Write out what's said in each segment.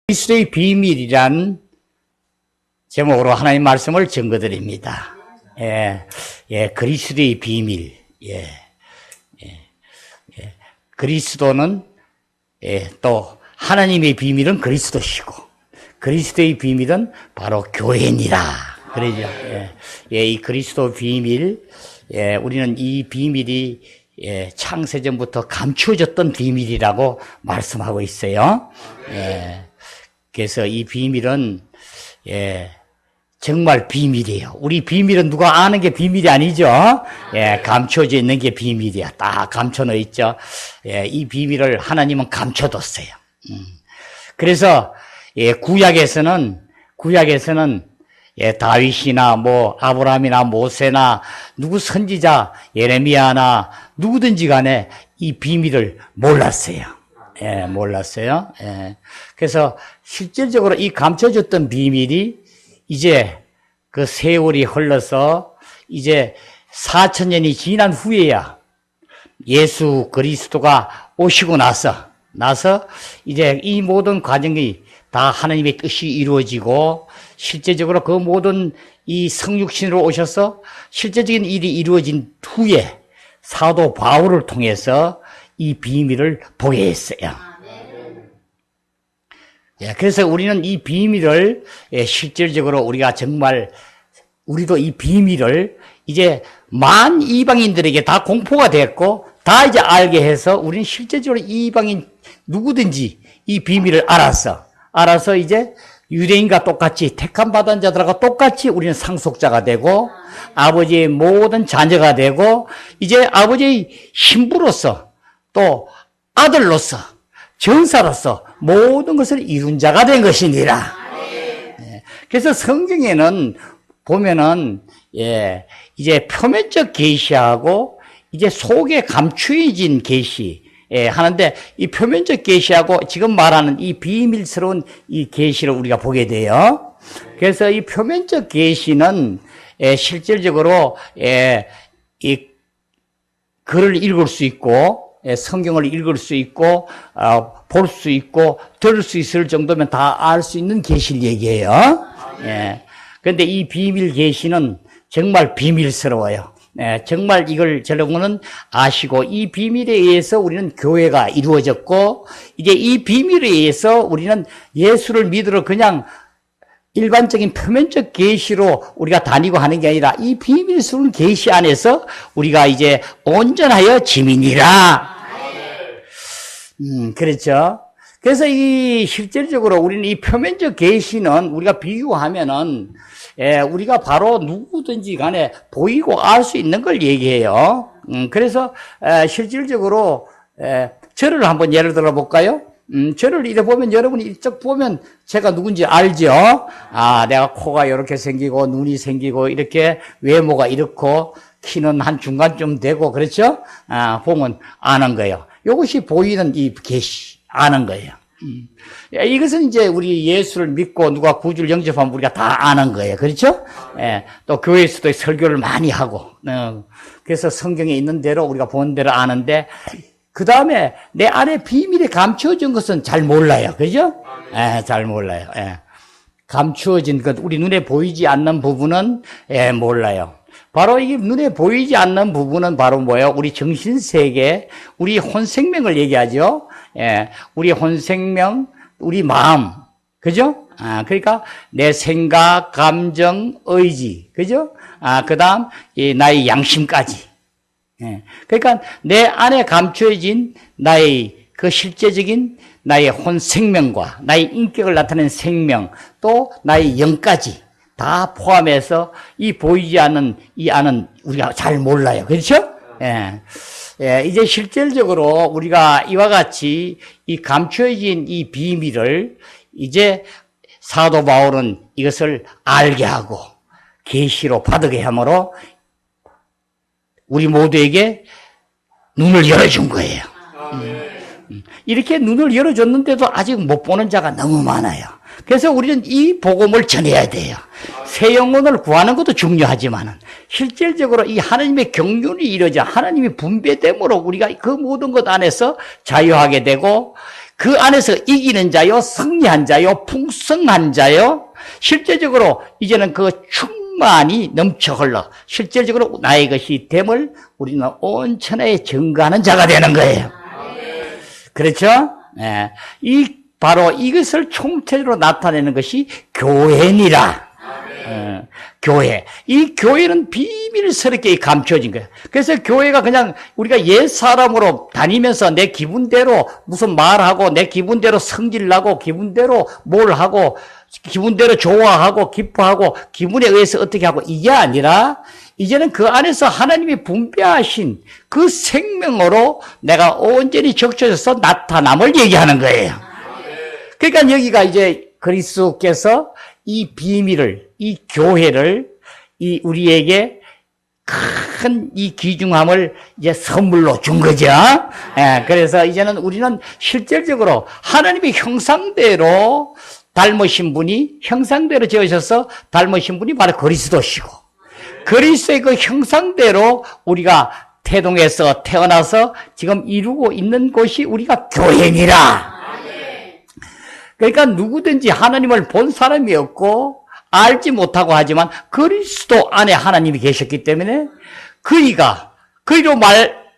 그리스도의 비밀이란 제목으로 하나님 말씀을 증거드립니다. 그리스도의 비밀. 그리스도는 또 하나님의 비밀은 그리스도시고 그리스도의 비밀은 바로 교회니라. 그러죠. 이 그리스도 비밀, 우리는 이 비밀이 창세전부터 감추어졌던 비밀이라고 말씀하고 있어요. 그래서 이 비밀은 정말 비밀이에요. 우리 비밀은 누가 아는 게 비밀이 아니죠. 감춰져 있는 게 비밀이야. 딱 감춰놓여 있죠. 이 비밀을 하나님은 감춰뒀어요. 그래서 구약에서는 다윗이나 아브라함이나 모세나 누구 선지자 예레미야나 누구든지 간에 이 비밀을 몰랐어요. 몰랐어요. 그래서 실질적으로 이 감춰졌던 비밀이 이제 그 세월이 흘러서 이제 4000년이 지난 후에야 예수 그리스도가 오시고 나서 이제 이 모든 과정이 다 하나님의 뜻이 이루어지고 실제적으로 그 모든 이 성육신으로 오셔서 실제적인 일이 이루어진 후에 사도 바울을 통해서 이 비밀을 보게 했어요. 그래서 우리는 이 비밀을 실질적으로 우리가 정말 우리도 이 비밀을 이제 만 이방인들에게 다 공포가 됐고 다 이제 알게 해서 우리는 실제적으로 이방인 누구든지 이 비밀을 알아서 이제 유대인과 똑같이 택함 받은 자들하고 똑같이 우리는 상속자가 되고 아버지의 모든 자녀가 되고 이제 아버지의 신부로서 또 아들로서 전사로서 모든 것을 이룬 자가 된 것이니라. 그래서 성경에는 보면은 이제 표면적 계시하고 이제 속에 감추어진 계시 하는데 이 표면적 계시하고 지금 말하는 이 비밀스러운 이 계시를 우리가 보게 돼요. 그래서 이 표면적 계시는 실질적으로 이 글을 읽을 수 있고 성경을 읽을 수 있고 볼 수 있고 들을 수 있을 정도면 다 알 수 있는 계시를 얘기해요. 그런데 이 비밀 계시는 정말 비밀스러워요. 정말 이걸 여러분은 아시고 이 비밀에 의해서 우리는 교회가 이루어졌고 이제 이 비밀에 의해서 우리는 예수를 믿으러 그냥 일반적인 표면적 계시로 우리가 다니고 하는 게 아니라 이 비밀스러운 계시 안에서 우리가 이제 온전하여 지민이라. 그렇죠. 그래서 이 실질적으로 우리는 이 표면적 계시는 우리가 비유하면은 우리가 바로 누구든지 간에 보이고 알 수 있는 걸 얘기해요. 그래서 실질적으로 저를 한번 예를 들어 볼까요? 저를 이래 보면 여러분이 이쪽 보면 제가 누군지 알죠? 내가 코가 이렇게 생기고 눈이 생기고 이렇게 외모가 이렇고 키는 한 중간쯤 되고 그렇죠? 보면 아는 거예요. 이것이 보이는 이 계시 아는 거예요. 이것은 이제 우리 예수를 믿고 누가 구주를 영접하면 우리가 다 아는 거예요. 그렇죠? 또 교회에서도 설교를 많이 하고 그래서 성경에 있는 대로 우리가 본 대로 아는데 그 다음에 내 안에 비밀이 감추어진 것은 잘 몰라요. 그죠? 잘 몰라요. 감추어진 것, 우리 눈에 보이지 않는 부분은 몰라요. 바로 이게 눈에 보이지 않는 부분은 바로 뭐예요? 우리 정신세계, 우리 혼생명을 얘기하죠. 우리 혼생명, 우리 마음. 그죠? 그러니까 내 생각, 감정, 의지. 그죠? 그 다음, 나의 양심까지. 그러니까 내 안에 감추어진 나의 그 실제적인 나의 혼 생명과 나의 인격을 나타내는 생명 또 나의 영까지 다 포함해서 이 보이지 않는 이 안은 우리가 잘 몰라요. 그렇죠? 이제 실질적으로 우리가 이와 같이 이 감추어진 이 비밀을 이제 사도 바울은 이것을 알게 하고 계시로 받게 함으로 우리 모두에게 눈을 열어준 거예요. 이렇게 눈을 열어줬는데도 아직 못 보는 자가 너무 많아요. 그래서 우리는 이 복음을 전해야 돼요. 새 영혼을 구하는 것도 중요하지만은 실질적으로 이 하나님의 경륜이 이루어져 하나님이 분배됨으로 우리가 그 모든 것 안에서 자유하게 되고 그 안에서 이기는 자요, 승리한 자요, 풍성한 자요. 실제적으로 이제는 그 충만이 넘쳐 흘러 실제적으로 나의 것이 됨을 우리는 온 천하에 증거하는 자가 되는 거예요. 그렇죠? 예. 바로 이것을 총체적으로 나타내는 것이 교회니라. 교회. 이 교회는 비밀스럽게 감춰진 거예요. 그래서 교회가 그냥 우리가 옛 사람으로 다니면서 내 기분대로 무슨 말하고 내 기분대로 성질나고 기분대로 뭘 하고 기분대로 좋아하고 기뻐하고 기분에 의해서 어떻게 하고 이게 아니라 이제는 그 안에서 하나님이 분배하신 그 생명으로 내가 온전히 적셔져서 나타남을 얘기하는 거예요. 그러니까 여기가 이제 그리스도께서 이 비밀을, 이 교회를, 우리에게 큰 이 귀중함을 이제 선물로 준 거죠. 예, 그래서 이제는 우리는 실질적으로 하나님의 형상대로 닮으신 분이, 형상대로 지으셔서 닮으신 분이 바로 그리스도시고, 그리스도의 그 형상대로 우리가 태동해서 태어나서 지금 이루고 있는 곳이 우리가 교회니라. 그러니까 누구든지 하나님을 본 사람이 없고 알지 못하고 하지만 그리스도 안에 하나님이 계셨기 때문에 그이로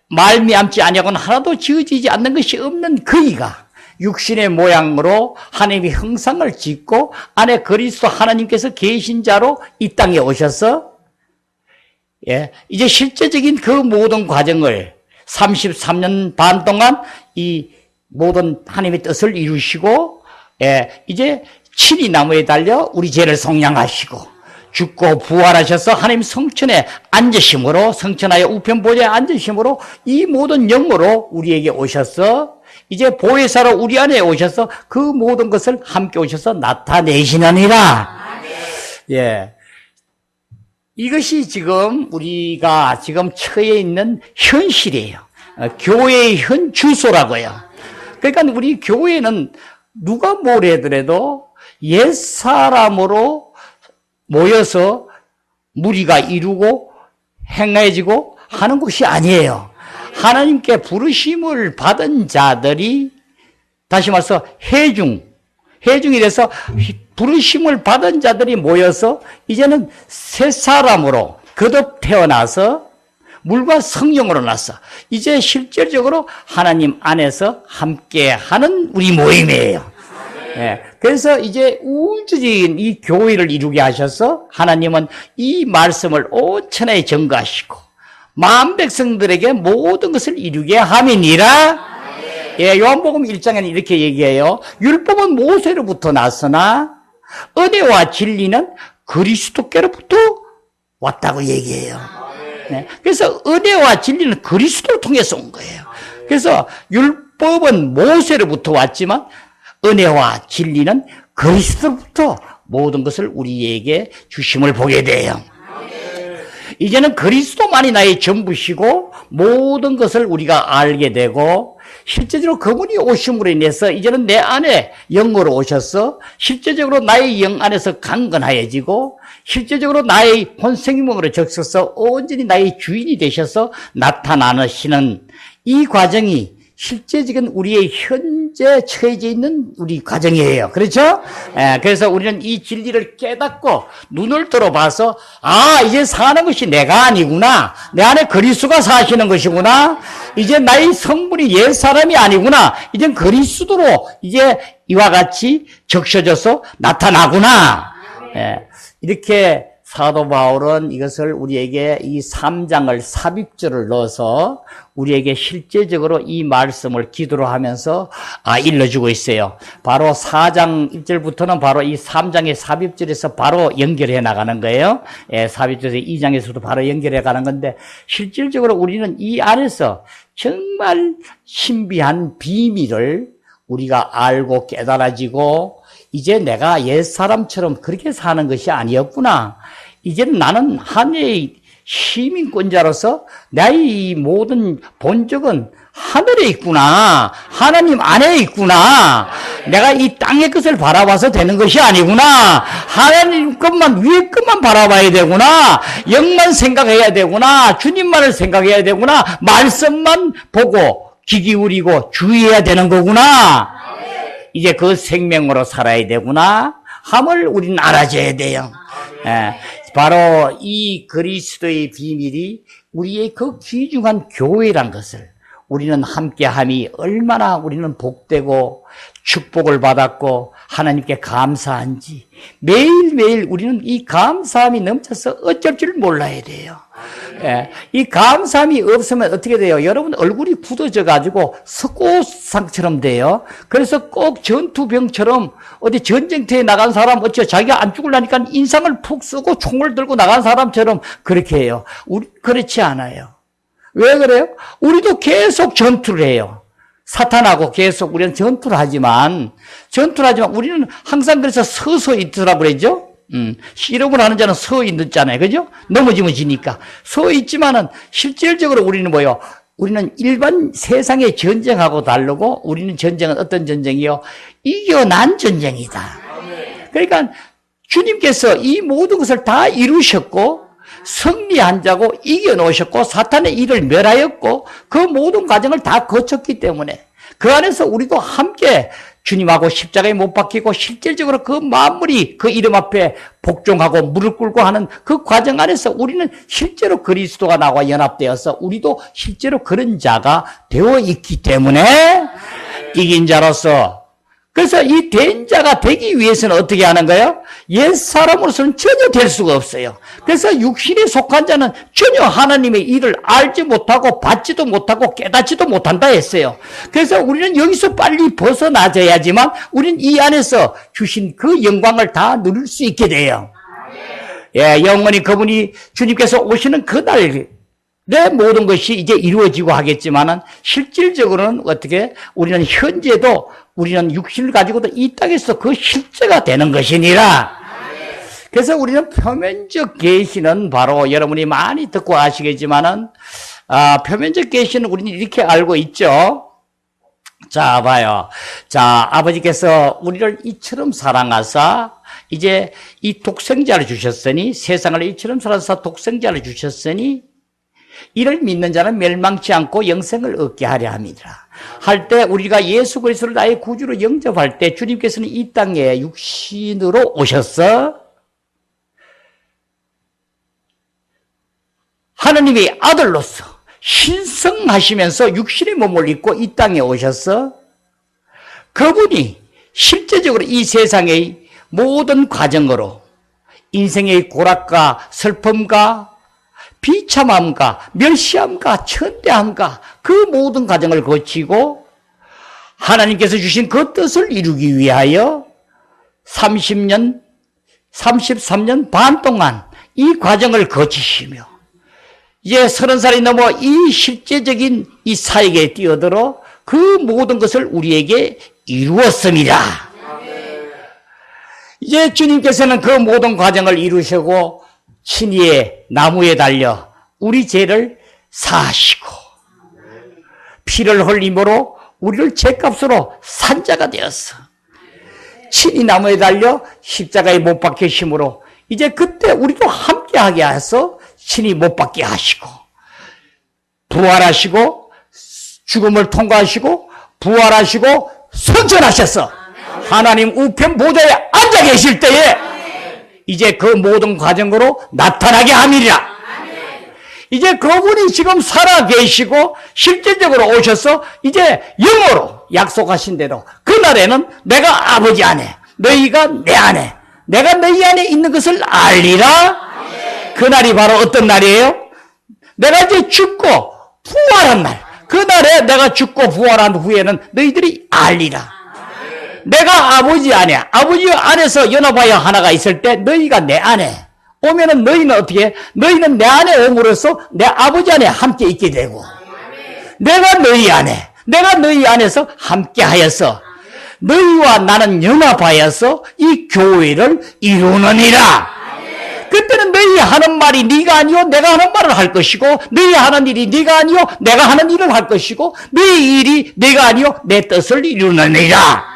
말미암지 아니하고는 하나도 지어지지 않는 것이 없는 그이가 육신의 모양으로 하나님의 형상을 짓고 안에 그리스도 하나님께서 계신 자로 이 땅에 오셔서 이제 실제적인 그 모든 과정을 33년 반 동안 이 모든 하나님의 뜻을 이루시고 이제 친히 나무에 달려 우리 죄를 속량하시고 죽고 부활하셔서 하나님 성천에 앉으심으로 성천하여 우편 보좌에 앉으심으로 이 모든 영으로 우리에게 오셔서 이제 보혜사로 우리 안에 오셔서 그 모든 것을 함께 오셔서 나타내시느니라. 예. 이것이 지금 우리가 지금 처해 있는 현실이에요. 교회의 현 주소라고요. 그러니까 우리 교회는 누가 뭐래 하더라도 옛사람으로 모여서 무리가 이루고 행해지고 하는 것이 아니에요. 하나님께 부르심을 받은 자들이 다시 말해서 회중이 돼서 부르심을 받은 자들이 모여서 이제는 새 사람으로 거듭 태어나서 물과 성령으로 나서 이제 실질적으로 하나님 안에서 함께하는 우리 모임이에요. 그래서 이제 우주적인 이 교회를 이루게 하셔서 하나님은 이 말씀을 온 천하에 전가하시고 만 백성들에게 모든 것을 이루게 함이니라. 요한복음 1장에는 이렇게 얘기해요. 율법은 모세로부터 났으나 은혜와 진리는 그리스도께로부터 왔다고 얘기해요. 그래서 은혜와 진리는 그리스도를 통해서 온 거예요. 그래서 율법은 모세로부터 왔지만 은혜와 진리는 그리스도로부터 모든 것을 우리에게 주심을 보게 돼요. 이제는 그리스도만이 나의 전부시고 모든 것을 우리가 알게 되고 실제적으로 그분이 오심으로 인해서 이제는 내 안에 영으로 오셔서 실제적으로 나의 영 안에서 강건하여지고 실제적으로 나의 본생명으로 적셔서 온전히 나의 주인이 되셔서 나타나시는 이 과정이 실제적인 우리의 현재 처해져 있는 우리 과정이에요. 그렇죠? 그래서 우리는 이 진리를 깨닫고 눈을 들어봐서 이제 사는 것이 내가 아니구나. 내 안에 그리스도가 사시는 것이구나. 이제 나의 성분이 옛 사람이 아니구나. 이제 그리스도로 이제 이와 같이 적셔져서 나타나구나. 이렇게 사도 바울은 이것을 우리에게 이 3장을 삽입절을 넣어서 우리에게 실제적으로 이 말씀을 기도로 하면서 일러주고 있어요. 바로 4장 1절부터는 바로 이 3장의 삽입절에서 바로 연결해 나가는 거예요. 삽입절에서 2장에서도 바로 연결해 가는 건데 실질적으로 우리는 이 안에서 정말 신비한 비밀을 우리가 알고 깨달아지고 이제 내가 옛사람처럼 그렇게 사는 것이 아니었구나. 이제는 나는 하늘의 시민권자로서 나의 모든 본적은 하늘에 있구나. 하나님 안에 있구나. 내가 이 땅의 것을 바라봐서 되는 것이 아니구나. 하나님 것만, 위의 것만 바라봐야 되구나. 영만 생각해야 되구나. 주님만을 생각해야 되구나. 말씀만 보고 귀 기울이고 주의해야 되는 거구나. 이제 그 생명으로 살아야 되구나 함을 우리는 알아줘야 돼요. 바로 이 그리스도의 비밀이 우리의 그 귀중한 교회란 것을 우리는 함께함이 얼마나 우리는 복되고 축복을 받았고 하나님께 감사한지 매일매일 우리는 이 감사함이 넘쳐서 어쩔 줄 몰라야 돼요. 이 감사함이 없으면 어떻게 돼요? 여러분 얼굴이 굳어져 가지고 석고상처럼 돼요. 그래서 꼭 전투병처럼 어디 전쟁터에 나간 사람 어째 자기가 안 죽으려니까 인상을 푹 쓰고 총을 들고 나간 사람처럼 그렇게 해요. 우리 그렇지 않아요. 왜 그래요? 우리도 계속 전투를 해요. 사탄하고 계속 우리는 전투를 하지만 우리는 항상 그래서 서서 있더라고 그러죠? 실험을 하는 자는 서 있잖아요. 그죠? 넘어지면 지니까. 서 있지만은 실질적으로 우리는 뭐요? 우리는 일반 세상의 전쟁하고 다르고 우리는 전쟁은 어떤 전쟁이요? 이겨난 전쟁이다. 그러니까 주님께서 이 모든 것을 다 이루셨고 승리한 자고 이겨놓으셨고 사탄의 일을 멸하였고 그 모든 과정을 다 거쳤기 때문에 그 안에서 우리도 함께 주님하고 십자가에 못 박히고 실질적으로 그 만물이 그 이름 앞에 복종하고 무릎 꿇고 하는 그 과정 안에서 우리는 실제로 그리스도가 나와 연합되어서 우리도 실제로 그런 자가 되어 있기 때문에 이긴 자로서 그래서 이 된 자가 되기 위해서는 어떻게 하는 거예요? 옛사람으로서는 전혀 될 수가 없어요. 그래서 육신에 속한 자는 전혀 하나님의 일을 알지 못하고 받지도 못하고 깨닫지도 못한다 했어요. 그래서 우리는 여기서 빨리 벗어나져야지만 우리는 이 안에서 주신 그 영광을 다 누릴 수 있게 돼요. 영원히 그분이 주님께서 오시는 그날 내 모든 것이 이제 이루어지고 하겠지만은 실질적으로는 어떻게 우리는 현재도 우리는 육신을 가지고도 이 땅에서 그 실제가 되는 것이니라. 그래서 우리는 표면적 계시는 바로 여러분이 많이 듣고 아시겠지만은 표면적 계시는 우리는 이렇게 알고 있죠. 자, 봐요. 자, 아버지께서 우리를 이처럼 사랑하사 이제 이 독생자를 주셨으니 세상을 이처럼 사랑하사 독생자를 주셨으니 이를 믿는 자는 멸망치 않고 영생을 얻게 하려 함이라. 할 때 우리가 예수 그리스도를 나의 구주로 영접할 때 주님께서는 이 땅에 육신으로 오셔서 하나님의 아들로서 신성하시면서 육신의 몸을 입고 이 땅에 오셔서 그분이 실제적으로 이 세상의 모든 과정으로 인생의 고락과 슬픔과 비참함과 멸시함과 천대함과 그 모든 과정을 거치고 하나님께서 주신 그 뜻을 이루기 위하여 33년 반 동안 이 과정을 거치시며 이제 30살이 넘어 이 실제적인 이 사역에 뛰어들어 그 모든 것을 우리에게 이루었습니다. 이제 주님께서는 그 모든 과정을 이루시고 친히 나무에 달려 우리 죄를 사하시고 피를 흘림으로 우리를 죄값으로 산 자가 되었어. 친히 나무에 달려 십자가에 못 박히심으로 이제 그때 우리도 함께하게 해서 친히 못 박게 하시고 부활하시고 죽음을 통과하시고 부활하시고 승천하셨어. 하나님 우편 보좌에 앉아 계실 때에 이제 그 모든 과정으로 나타나게 함이라. 이제 그분이 지금 살아 계시고 실질적으로 오셔서 이제 영으로 약속하신 대로 그날에는 내가 아버지 안에 너희가 내 안에 내가 너희 안에 있는 것을 알리라. 그날이 바로 어떤 날이에요? 내가 이제 죽고 부활한 날. 그날에 내가 죽고 부활한 후에는 너희들이 알리라. 내가 아버지 안에, 아버지 안에서 연합하여 하나가 있을 때 너희가 내 안에 오면은 너희는 어떻게? 너희는 내 안에 옴으로써 내 아버지 안에 함께 있게 되고 내가 너희 안에, 내가 너희 안에서 함께 하여서 너희와 나는 연합하여서 이 교회를 이루느니라. 그때는 너희 하는 말이 네가 아니요 내가 하는 말을 할 것이고 너희 하는 일이 네가 아니요 내가 하는 일을 할 것이고 너희 일이 네가 아니요 내 뜻을 이루느니라.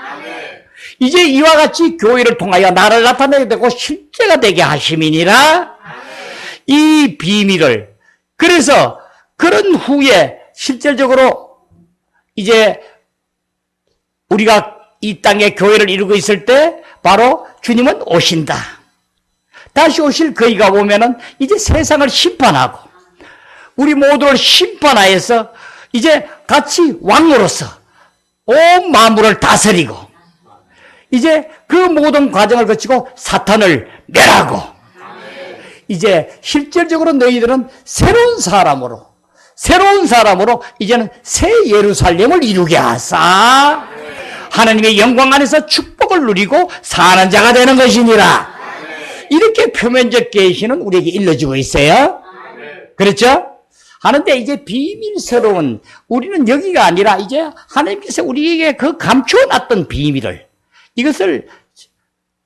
이제 이와 같이 교회를 통하여 나를 나타내게 되고 실제가 되게 하심이니라. 이 비밀을 그래서 그런 후에 실질적으로 이제 우리가 이 땅에 교회를 이루고 있을 때 바로 주님은 오신다. 다시 오실 그이가 오면은 이제 세상을 심판하고 우리 모두를 심판하여서 이제 같이 왕으로서 온 만물을 다스리고 이제 그 모든 과정을 거치고 사탄을 멸하고 이제 실질적으로 너희들은 새로운 사람으로 이제는 새 예루살렘을 이루게 하사 하나님의 영광 안에서 축복을 누리고 사는 자가 되는 것이니라. 이렇게 표면적 계시는 우리에게 일러주고 있어요. 그렇죠? 하는데 이제 비밀스러운 우리는 여기가 아니라 이제 하나님께서 우리에게 그 감춰놨던 비밀을 이것을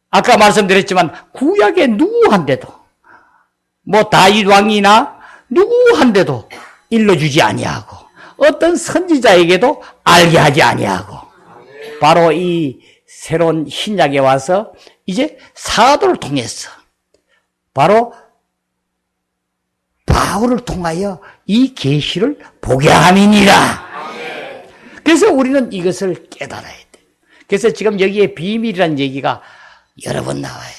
아까 말씀드렸지만 구약의 누구한테도 뭐 다윗 왕이나 누구한테도 일러주지 아니하고 어떤 선지자에게도 알게 하지 아니하고 바로 이 새로운 신약에 와서 이제 사도를 통해서 바로 바울을 통하여 이 계시를 보게 함이니라. 그래서 우리는 이것을 깨달아야 돼. 그래서 지금 여기에 비밀이라는 얘기가 여러 번 나와요.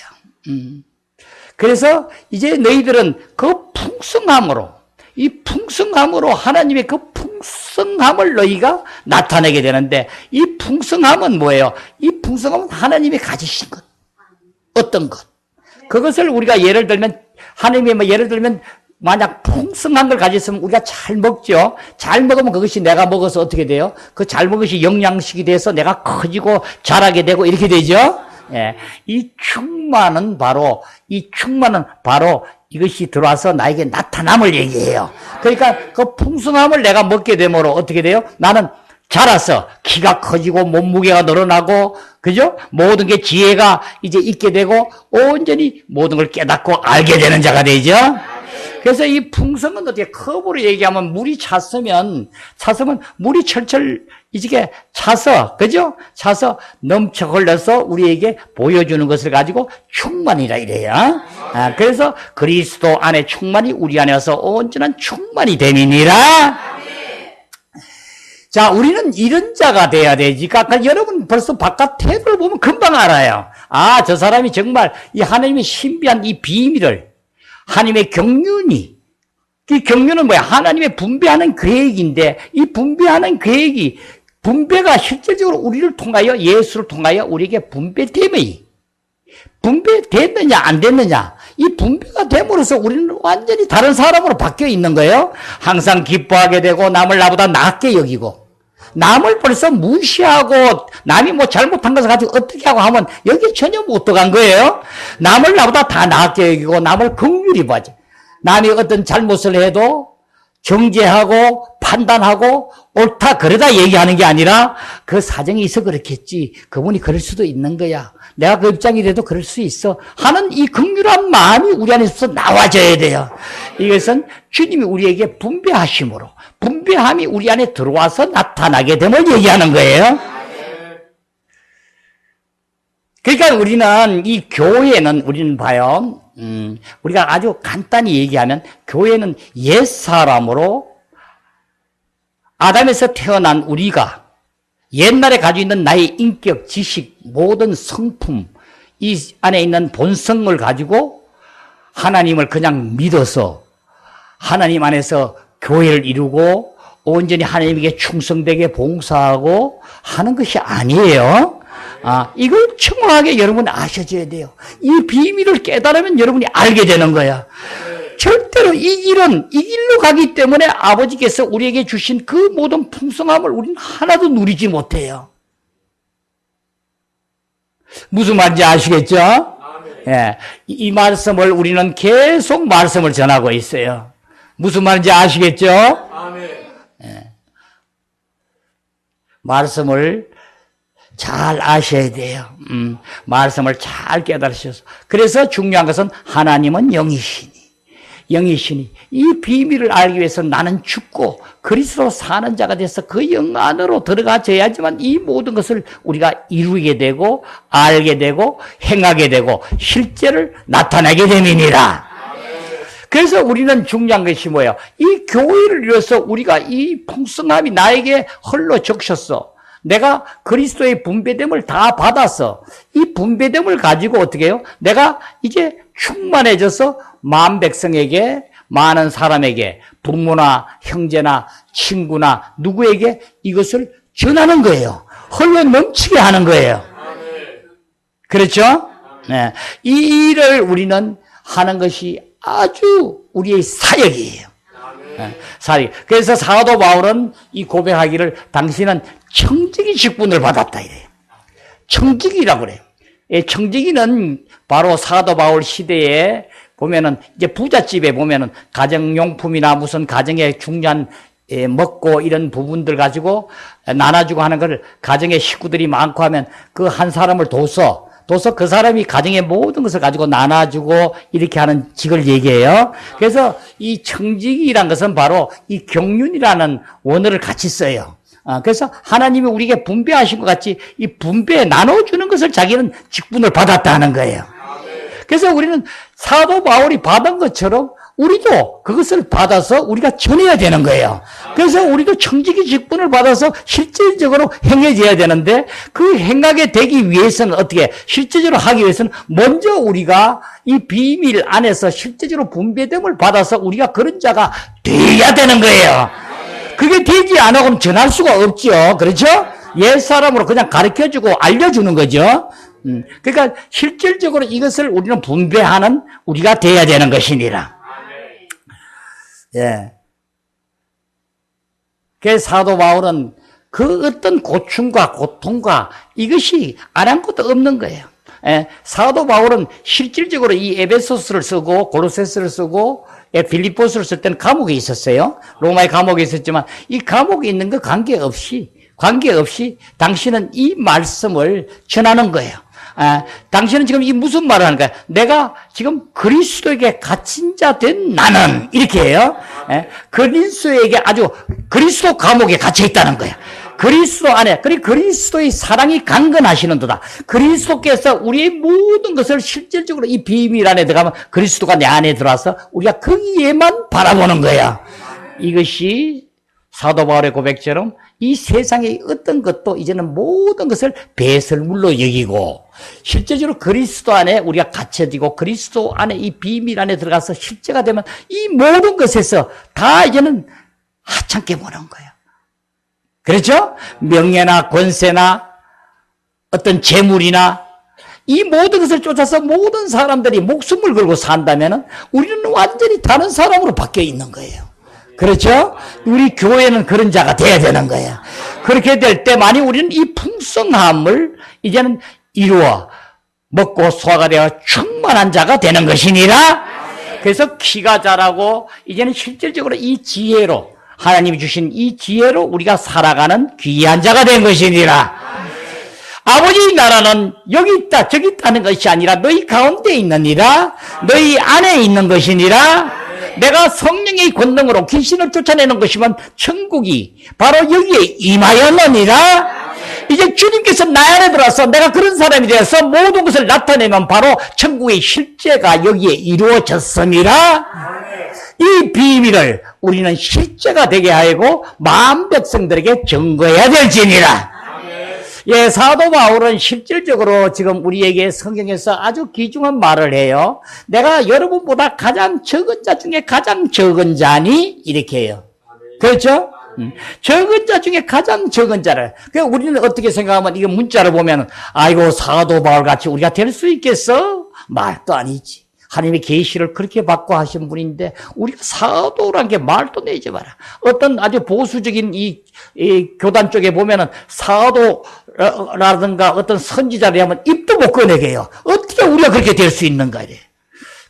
그래서 이제 너희들은 그 풍성함으로 하나님의 그 풍성함을 너희가 나타내게 되는데 이 풍성함은 뭐예요? 이 풍성함은 하나님이 가지신 것. 어떤 것. 그것을 우리가 예를 들면 하나님이 예를 들면 만약 풍성한 걸 가졌으면 우리가 잘 먹죠. 잘 먹으면 그것이 내가 먹어서 어떻게 돼요? 그 잘 먹은 것이 영양식이 돼서 내가 커지고 자라게 되고 이렇게 되죠. 예. 이 충만은 바로 이것이 들어와서 나에게 나타남을 얘기해요. 그러니까 그 풍성함을 내가 먹게 되면 어떻게 돼요? 나는 자라서 키가 커지고 몸무게가 늘어나고 그죠? 모든 게 지혜가 이제 있게 되고 온전히 모든 걸 깨닫고 알게 되는 자가 되죠. 그래서 이 풍성은 어떻게 컵으로 얘기하면 물이 찼으면 물이 철철 이게 차서 그죠? 차서 넘쳐 흘러서 우리에게 보여주는 것을 가지고 충만이라 이래요. 그래서 그리스도 안에 충만이 우리 안에 와서 온전한 충만이 됨이니라. 자, 우리는 이런 자가 돼야 되지. 아까 여러분 벌써 바깥 태도를 보면 금방 알아요. 아, 저 사람이 정말 이 하나님의 신비한 이 비밀을 하나님의 경륜이 이 경륜은 뭐야? 하나님의 분배하는 계획인데 이 분배하는 계획이 분배가 실질적으로 우리를 통하여 예수를 통하여 우리에게 분배됨이 분배됐느냐 안 됐느냐 이 분배가 됨으로써 우리는 완전히 다른 사람으로 바뀌어 있는 거예요. 항상 기뻐하게 되고 남을 나보다 낫게 여기고 남을 벌써 무시하고 남이 뭐 잘못한 것을 가지고 어떻게 하고 하면 여기 전혀 못 들어간 거예요. 남을 나보다 다 낫게 여기고 남을 긍휼히 봐지. 남이 어떤 잘못을 해도 정죄하고 판단하고 옳다 그러다 얘기하는 게 아니라 그 사정이 있어 그렇겠지. 그분이 그럴 수도 있는 거야. 내가 그 입장이 돼도 그럴 수 있어 하는 이 긍휼한 마음이 우리 안에서 나와져야 돼요. 이것은 주님이 우리에게 분배하심으로 분배함이 우리 안에 들어와서 나타나게 됨을 얘기하는 거예요. 그러니까 우리는 이 교회는 우리는 봐요. 우리가 아주 간단히 얘기하면 교회는 옛사람으로 아담에서 태어난 우리가 옛날에 가지고 있는 나의 인격, 지식, 모든 성품 이 안에 있는 본성을 가지고 하나님을 그냥 믿어서 하나님 안에서 교회를 이루고 온전히 하나님에게 충성되게 봉사하고 하는 것이 아니에요. 이걸 정확하게 여러분이 아셔줘야 돼요. 이 비밀을 깨달으면 여러분이 알게 되는 거야. 절대로 이 길로 가기 때문에 아버지께서 우리에게 주신 그 모든 풍성함을 우리는 하나도 누리지 못해요. 무슨 말인지 아시겠죠? 예, 이 말씀을 우리는 계속 말씀을 전하고 있어요. 무슨 말인지 아시겠죠? 예. 말씀을 잘 아셔야 돼요. 말씀을 잘 깨달으셔서. 그래서 중요한 것은 하나님은 영이시니 이 비밀을 알기 위해서 나는 죽고 그리스도로 사는 자가 돼서 그 영 안으로 들어가져야지만 이 모든 것을 우리가 이루게 되고 알게 되고 행하게 되고 실제를 나타내게 됨이니라. 그래서 우리는 중요한 것이 뭐예요? 이 교회를 위해서 우리가 이 풍성함이 나에게 흘러 적셨어. 내가 그리스도의 분배됨을 다 받아서 이 분배됨을 가지고 어떻게 해요? 내가 이제 충만해져서 만 백성에게, 많은 사람에게, 부모나 형제나 친구나 누구에게 이것을 전하는 거예요. 흘러 넘치게 하는 거예요. 그렇죠? 네. 이 일을 우리는 하는 것이 아주 우리의 사역이에요. 네. 사역. 그래서 사도 바울은 이 고백하기를 당신은 청지기 직분을 받았다 이래요. 청지기라고 그래요. 청지기는 바로 사도 바울 시대에 보면은 이제 부잣집에 보면은 가정용품이나 무슨 가정에 중요한 먹고 이런 부분들 가지고 나눠주고 하는 걸 가정의 식구들이 많고 하면 그 한 사람을 둬서 그 사람이 가정의 모든 것을 가지고 나눠주고 이렇게 하는 직을 얘기해요. 그래서 이 청직이란 것은 바로 이 경륜이라는 원어를 같이 써요. 그래서 하나님이 우리에게 분배하신 것 같이 이 분배 나눠주는 것을 자기는 직분을 받았다 하는 거예요. 그래서 우리는 사도 바울이 받은 것처럼 우리도 그것을 받아서 우리가 전해야 되는 거예요. 그래서 우리도 청지기 직분을 받아서 실질적으로 행해져야 되는데 그 행하게 되기 위해서는 어떻게 실제적으로 하기 위해서는 먼저 우리가 이 비밀 안에서 실제적으로 분배됨을 받아서 우리가 그런 자가 돼야 되는 거예요. 그게 되지 않으면 전할 수가 없죠. 그렇죠? 옛사람으로 그냥 가르쳐주고 알려주는 거죠. 그러니까 실질적으로 이것을 우리는 분배하는 우리가 돼야 되는 것이니라. 예. 그래서 사도 바울은 그 어떤 고충과 고통과 이것이 아랑곳도 없는 거예요. 예. 사도 바울은 실질적으로 이 에베소스를 쓰고 고로세스를 쓰고 빌립보스를 쓸 때는 감옥에 있었어요. 로마의 감옥에 있었지만 이 감옥에 있는 거 관계없이 당신은 이 말씀을 전하는 거예요. 당신은 지금 이 무슨 말을 하는 거야? 내가 지금 그리스도에게 갇힌 자 된 나는 이렇게 해요. 그리스도에게 아주 그리스도 감옥에 갇혀 있다는 거야. 그리스도 안에 그리스도의 사랑이 강건하시는도다. 그리스도께서 우리의 모든 것을 실질적으로 이 비밀 안에 들어가면 그리스도가 내 안에 들어와서 우리가 거기에만 바라보는 거야. 이것이 사도 바울의 고백처럼 이 세상의 어떤 것도 이제는 모든 것을 배설물로 여기고 실제적으로 그리스도 안에 우리가 갇혀지고 그리스도 안에 이 비밀 안에 들어가서 실제가 되면 이 모든 것에서 다 이제는 하찮게 보는 거예요. 그렇죠? 명예나 권세나 어떤 재물이나 이 모든 것을 쫓아서 모든 사람들이 목숨을 걸고 산다면 우리는 완전히 다른 사람으로 바뀌어 있는 거예요. 그렇죠? 우리 교회는 그런 자가 돼야 되는 거예요. 그렇게 될 때만이 우리는 이 풍성함을 이제는 이루어 먹고 소화가 되어 충만한 자가 되는 것이니라. 그래서 키가 자라고 이제는 실질적으로 이 지혜로 하나님이 주신 이 지혜로 우리가 살아가는 귀한 자가 된 것이니라. 아버지의 나라는 여기 있다 저기 있다는 것이 아니라 너희 가운데 있느니라. 너희 안에 있는 것이니라. 내가 성령의 권능으로 귀신을 쫓아내는 것이면 천국이 바로 여기에 임하였느니라. 이제 주님께서 나 안에 들어와서 내가 그런 사람이 되어서 모든 것을 나타내면 바로 천국의 실제가 여기에 이루어졌습니다. 이 비밀을 우리는 실제가 되게 하고 마음 백성들에게 증거해야 될지니라. 예, 사도 바울은 실질적으로 지금 우리에게 성경에서 아주 귀중한 말을 해요. 내가 여러분보다 가장 적은 자 중에 가장 적은 자니? 이렇게 해요. 그렇죠? 적은 자 중에 가장 적은 자를. 그러니까 우리는 어떻게 생각하면 이거 문자를 보면 아이고 사도 바울 같이 우리가 될 수 있겠어? 말도 아니지. 하나님의 계시를 그렇게 받고 하신 분인데 우리가 사도란 게 말도 내지 마라. 어떤 아주 보수적인 이 교단 쪽에 보면은 사도라든가 어떤 선지자를 하면 입도 못 꺼내게 해요. 어떻게 우리가 그렇게 될 수 있는가 이래.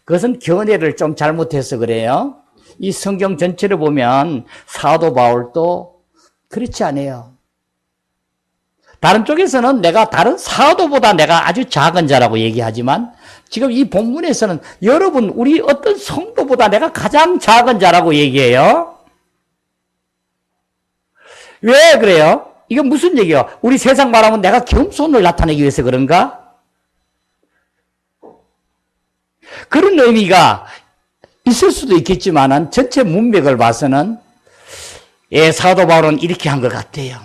그것은 견해를 좀 잘못해서 그래요. 이 성경 전체를 보면 사도 바울도 그렇지 않아요. 다른 쪽에서는 내가 다른 사도보다 내가 아주 작은 자라고 얘기하지만 지금 이 본문에서는 여러분 우리 어떤 성도보다 내가 가장 작은 자라고 얘기해요. 왜 그래요? 이건 무슨 얘기예요? 우리 세상 말하면 내가 겸손을 나타내기 위해서 그런가? 그런 의미가 있을 수도 있겠지만은 전체 문맥을 봐서는 사도 바울은 이렇게 한 것 같아요.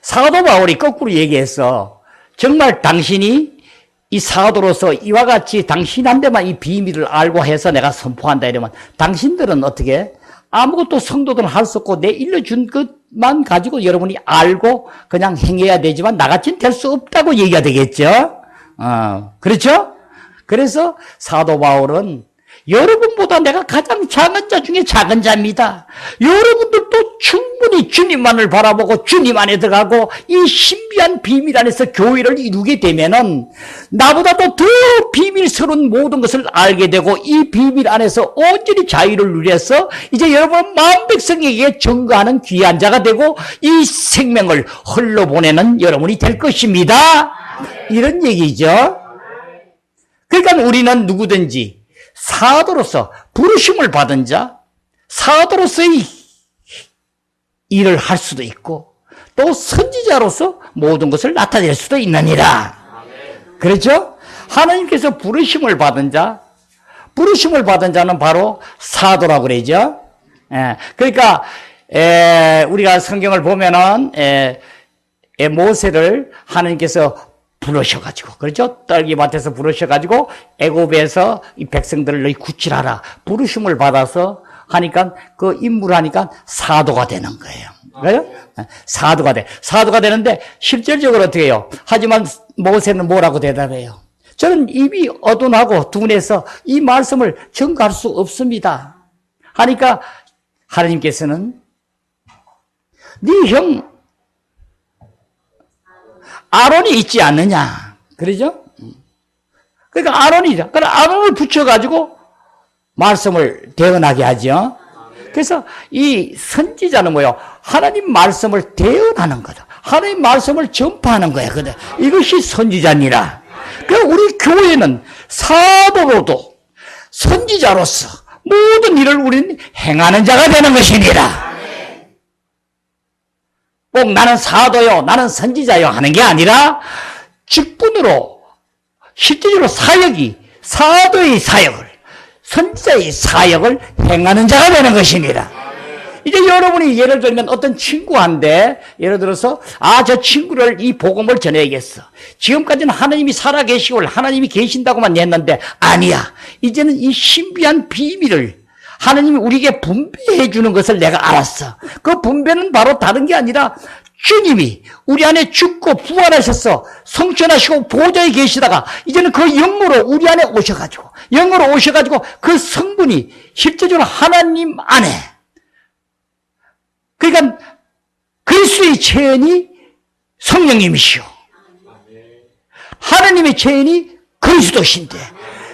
사도 바울이 거꾸로 얘기해서 정말 당신이 이 사도로서 이와 같이 당신한테만 이 비밀을 알고 해서 내가 선포한다 이러면 당신들은 어떻게 아무것도 성도들은 할 수 없고 내 일러준 것만 가지고 여러분이 알고 그냥 행해야 되지만 나같이는 될 수 없다고 얘기가 되겠죠. 그렇죠? 그래서 사도 바울은 여러분보다 내가 가장 작은 자 중에 작은 자입니다. 여러분들도 충분히 주님만을 바라보고 주님 안에 들어가고 이 신비한 비밀 안에서 교회를 이루게 되면은 나보다도 더 비밀스러운 모든 것을 알게 되고 이 비밀 안에서 온전히 자유를 누려서 이제 여러분 마음 백성에게 증거하는 귀한 자가 되고 이 생명을 흘러보내는 여러분이 될 것입니다. 이런 얘기죠. 그러니까 우리는 누구든지 사도로서 부르심을 받은 자, 사도로서의 일을 할 수도 있고 또 선지자로서 모든 것을 나타낼 수도 있느니라. 그렇죠? 하나님께서 부르심을 받은 자, 부르심을 받은 자는 바로 사도라고 그러죠. 그러니까 우리가 성경을 보면은 모세를 하나님께서 부르셔가지고, 그렇죠? 떨기밭에서 부르셔가지고, 애굽에서 이 백성들을 너희 구출하라. 부르심을 받아서 하니까, 그 임무를 하니까 사도가 되는 거예요. 그래요? 사도가 돼. 사도가 되는데, 실질적으로 어떻게 해요? 하지만 모세는 뭐라고 대답해요? 저는 입이 어둔하고 둔해서 이 말씀을 전가할 수 없습니다. 하니까, 하나님께서는, 네 형, 아론이 있지 않느냐. 그러죠? 그러니까 아론이죠. 그러니까 아론을 붙여가지고 말씀을 대언하게 하죠. 그래서 이 선지자는 뭐예요? 하나님 말씀을 대언하는 거다. 하나님 말씀을 전파하는 거야. 이것이 선지자니라. 그러니까 우리 교회는 사도로도 선지자로서 모든 일을 우리는 행하는 자가 되는 것이니라. 꼭 나는 사도요, 나는 선지자요 하는 게 아니라 직분으로 실질적으로 사도의 사역을, 선지자의 사역을 행하는 자가 되는 것이니라. 이제 여러분이 예를 들면 어떤 친구한테 예를 들어서 저 친구를 이 복음을 전해야겠어. 지금까지는 하나님이 살아계시고 하나님이 계신다고만 했는데 아니야. 이제는 이 신비한 비밀을 하나님이 우리에게 분배해 주는 것을 내가 알았어. 그 분배는 바로 다른 게 아니라 주님이 우리 안에 죽고 부활하셔서 성천하시고 보좌에 계시다가 이제는 그 영으로 우리 안에 오셔가지고 그 성분이 실제적으로 하나님 안에, 그러니까 그리스도의 체현이 성령님이시오. 하나님의 체현이 그리스도신데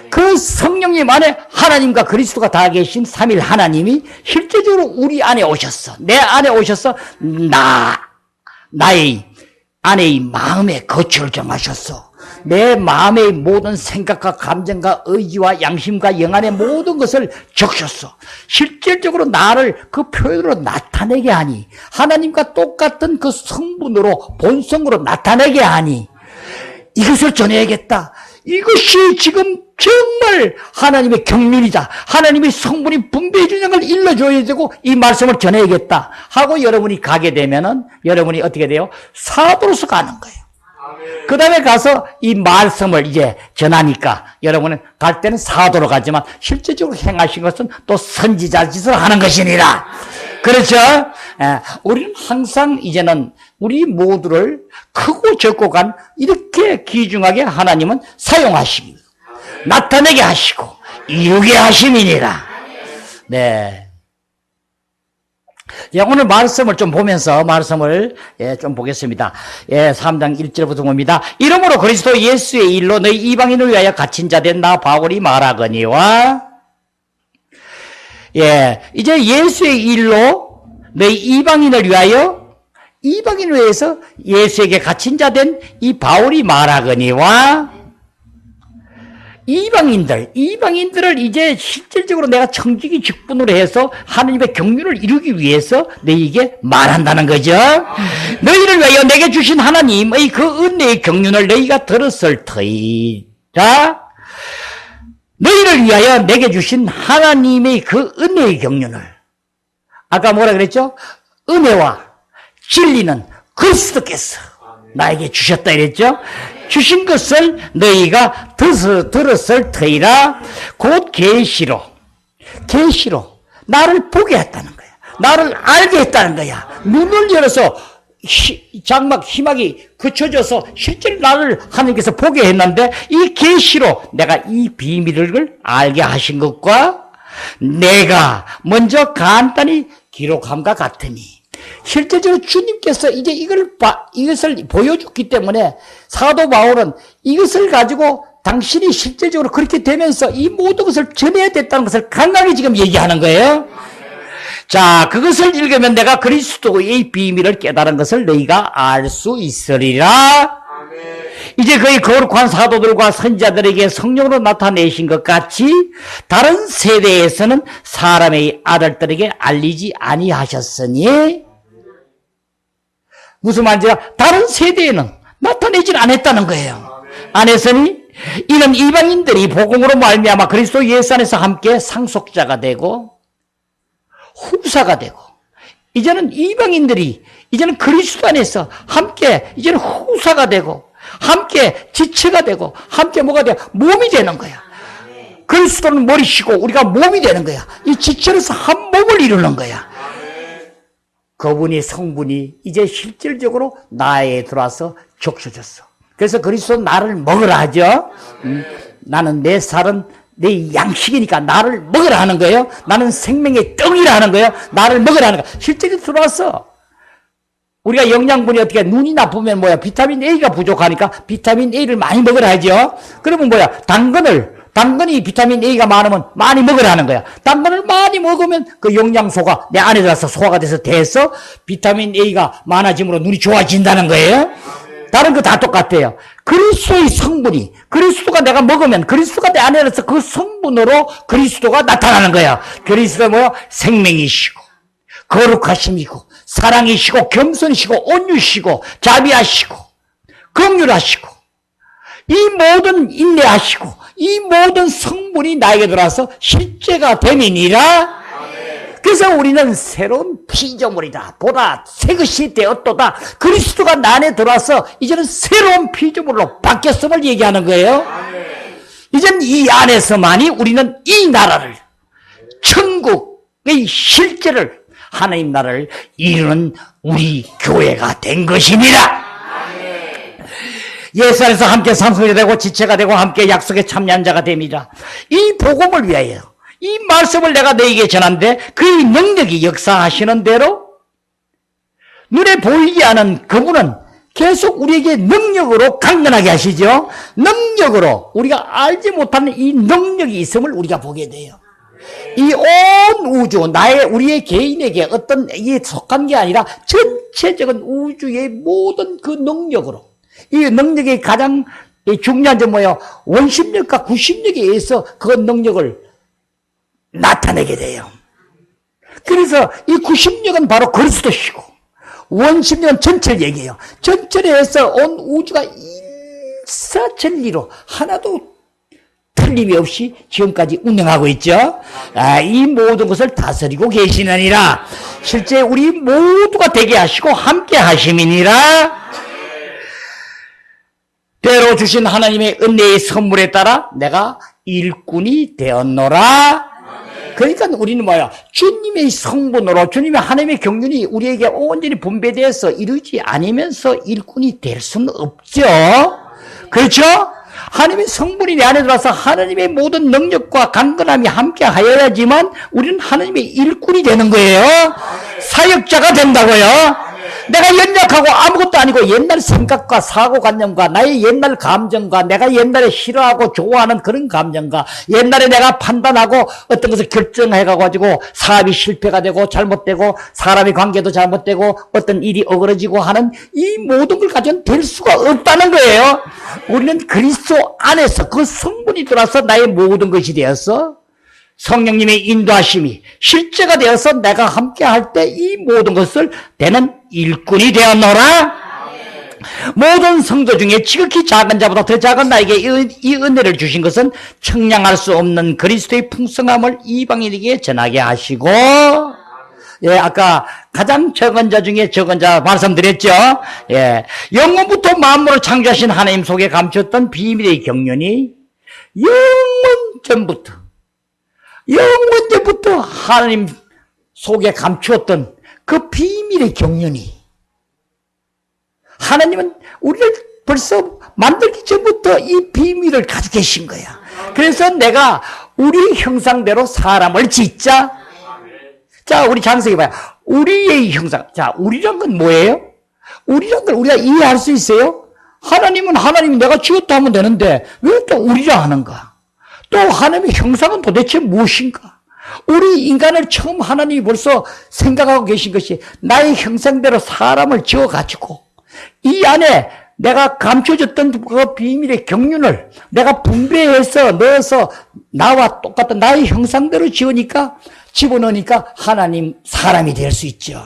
그 성령님 안에 하나님과 그리스도가 다 계신 삼일 하나님이 실제적으로 우리 안에 오셨어. 내 안에 오셔서 나의 안의 마음에 거처를 정하셨어. 내 마음의 모든 생각과 감정과 의지와 양심과 영안의 모든 것을 적셨어. 실질적으로 나를 그 표현으로 나타내게 하니, 하나님과 똑같은 그 성분으로 본성으로 나타내게 하니, 이것을 전해야겠다. 이것이 지금 정말 하나님의 경륜이다. 하나님의 성분이 분배해 주는 걸 일러줘야 되고 이 말씀을 전해야겠다 하고 여러분이 가게 되면은 여러분이 어떻게 돼요? 사도로서 가는 거예요. 그 다음에 가서 이 말씀을 이제 전하니까 여러분은 갈 때는 사도로 가지만 실제적으로 행하신 것은 또 선지자 짓을 하는 것이니라. 그렇죠? 우리는 항상 이제는 우리 모두를 크고 적고 간 이렇게 귀중하게 하나님은 사용하십니다. 나타내게 하시고 이루게 하심이니라. 네. 오늘 말씀을 좀 보면서 말씀을 좀 보겠습니다. 3장 1절부터 봅니다. 이러므로 그리스도 예수의 일로 너희 이방인을 위하여 갇힌 자 된 나 바울이 말하거니와, 이제 예수의 일로 너희 이방인을 위하여, 이방인을 위해서 예수에게 갇힌 자 된 이 바울이 말하거니와, 이방인들을 이제 실질적으로 내가 청지기 직분으로 해서 하나님의 경륜을 이루기 위해서 너희에게 말한다는 거죠. 너희를 위하여 내게 주신 하나님의 그 은혜의 경륜을 너희가 들었을 터이라. 너희를 위하여 내게 주신 하나님의 그 은혜의 경륜을, 아까 뭐라 그랬죠? 은혜와 진리는 그리스도께서 나에게 주셨다 이랬죠? 주신 것을 너희가 들었을 터이라. 곧 계시로 나를 보게 했다는 거야. 나를 알게 했다는 거야. 눈을 열어서 장막 희망이 그쳐져서 실제로 나를 하나님께서 보게 했는데, 이 계시로 내가 이 비밀을 알게 하신 것과 내가 먼저 간단히 기록함과 같으니, 실제적으로 주님께서 이제 이것을 보여줬기 때문에 사도 바울은 이것을 가지고 당신이 실제적으로 그렇게 되면서 이 모든 것을 전해야 됐다는 것을 강하게 지금 얘기하는 거예요. 자, 그것을 읽으면 내가 그리스도의 비밀을 깨달은 것을 너희가 알 수 있으리라. 이제 거의 거룩한 사도들과 선지자들에게 성령으로 나타내신 것 같이 다른 세대에서는 사람의 아들들에게 알리지 아니하셨으니, 무슨 말인지, 다른 세대에는 나타내질 않았다는 거예요. 안 했으니 이는 이방인들이 복음으로 말미암아 그리스도 예수 안에서 함께 상속자가 되고 후사가 되고, 이제는 이방인들이 이제는 그리스도 안에서 함께 이제는 후사가 되고 함께 지체가 되고 함께 뭐가 돼요? 몸이 되는 거야. 그리스도는 머리시고 우리가 몸이 되는 거야. 이 지체로서 한 몸을 이루는 거야. 그분이 성분이 이제 실질적으로 나에 들어와서 적셔졌어. 그래서 그리스도는 나를 먹으라 하죠. 나는 내 살은 내 양식이니까 나를 먹으라 하는 거예요. 나는 생명의 떡이라 하는 거예요. 나를 먹으라 하는 거예요. 실제로 들어와서 우리가 영양분이 어떻게, 눈이 나쁘면 뭐야? 비타민 A가 부족하니까 비타민 A를 많이 먹으라 하죠. 그러면 뭐야? 당근이 비타민 A가 많으면 많이 먹으라 하는 거야. 당근을 많이 먹으면 그 영양소가 내 안에 들어서 소화가 돼서 비타민 A가 많아짐으로 눈이 좋아진다는 거예요. 다른 거 다 똑같아요. 그리스도의 성분이, 그리스도가 내가 먹으면 그리스도가 내 안에 들어서 그 성분으로 그리스도가 나타나는 거야. 그리스도가 뭐야? 생명이시고 거룩하심이고 사랑이시고 겸손이시고 온유시고 자비하시고 긍휼하시고 이 모든 인내하시고 이 모든 성분이 나에게 들어와서 실제가 됨이니라. 그래서 우리는 새로운 피조물이다. 보다 새 것이 되었도다. 그리스도가 나 안에 들어와서 이제는 새로운 피조물로 바뀌었음을 얘기하는 거예요. 이제는 이 안에서만이 우리는 이 나라를, 천국의 실제를, 하나님 나라를 이루는 우리 교회가 된 것입니다. 예수 안에서 함께 상속이 되고 지체가 되고 함께 약속에 참여한 자가 됩니다. 이 복음을 위하여 이 말씀을 내가 너에게 전한데 그의 능력이 역사하시는 대로 눈에 보이지 않은 그분은 계속 우리에게 능력으로 강건하게 하시죠. 능력으로 우리가 알지 못하는 이 능력이 있음을 우리가 보게 돼요. 이 온 우주, 우리의 개인에게 어떤 이게 속한 게 아니라 전체적인 우주의 모든 그 능력으로, 이 능력의 가장 중요한 점 뭐예요? 원심력과 구심력에 의해서 그 능력을 나타내게 돼요. 그래서 이 구심력은 바로 그리스도시고, 원심력은 전체를 얘기해요. 전체에 의해서 온 우주가 일사천리로 하나도 틀림이 없이 지금까지 운영하고 있죠. 이 모든 것을 다스리고 계시느니라. 실제 우리 모두가 되게 하시고 함께 하심이니라. 때로 주신 하나님의 은혜의 선물에 따라 내가 일꾼이 되었노라. 그러니까 우리는 뭐야? 주님의 성분으로, 주님의 하나님의 경륜이 우리에게 온전히 분배되어서 이루지 않으면서 일꾼이 될 수는 없죠. 그렇죠? 하나님의 성분이 내 안에 들어와서 하나님의 모든 능력과 강건함이 함께 하여야지만 우리는 하나님의 일꾼이 되는 거예요. 사역자가 된다고요. 내가 연약하고 아무것도 아니고 옛날 생각과 사고관념과 나의 옛날 감정과 내가 옛날에 싫어하고 좋아하는 그런 감정과 옛날에 내가 판단하고 어떤 것을 결정해가지고 사업이 실패가 되고 잘못되고 사람의 관계도 잘못되고 어떤 일이 어그러지고 하는 이 모든 걸 가지고는 될 수가 없다는 거예요. 우리는 그리스도 안에서 그 성분이 들어와서 나의 모든 것이 되어서 성령님의 인도하심이 실제가 되어서 내가 함께 할 때 이 모든 것을 되는 일꾼이 되었노라. 모든 성도 중에 지극히 작은 자보다 더 작은 나에게 이 은혜를 주신 것은 청량할 수 없는 그리스도의 풍성함을 이방인에게 전하게 하시고, 예, 아까 가장 적은 자 중에 적은 자 말씀드렸죠. 예, 영원부터 만물을 창조하신 하나님 속에 감췄던 비밀의 경륜이 영원 전부터 하나님 속에 감추었던 그 비밀의 경륜이, 하나님은 우리를 벌써 만들기 전부터 이 비밀을 가지고 계신 거야. 그래서 내가 우리 형상대로 사람을 짓자. 자, 우리 장석이 봐요. 우리의 형상. 자, 우리란 건 뭐예요? 우리란 걸 우리가 이해할 수 있어요? 하나님은 하나님이 내가 지었다 하면 되는데 왜 또 우리라 하는가? 또 하나님의 형상은 도대체 무엇인가? 우리 인간을 처음 하나님이 벌써 생각하고 계신 것이 나의 형상대로 사람을 지어가지고 이 안에 내가 감춰졌던 그 비밀의 경륜을 내가 분배해서 넣어서 나와 똑같은 나의 형상대로 집어넣으니까 하나님 사람이 될 수 있죠.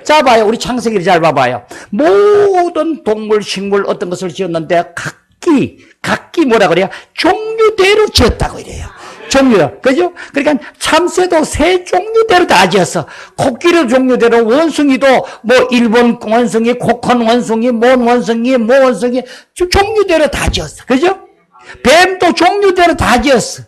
자, 봐요. 우리 창세기를 잘 봐봐요. 모든 동물, 식물 어떤 것을 지었는데 각기 뭐라 그래요? 종류대로 지었다고 이래요. 종류, 그죠? 그러니까 참새도 새 종류대로 다 지었어. 코끼리 종류대로, 원숭이도 뭐 일본 원숭이, 코콘 원숭이, 뭔 원숭이, 뭐 원숭이, 종류대로 다 지었어. 그죠? 뱀도 종류대로 다 지었어.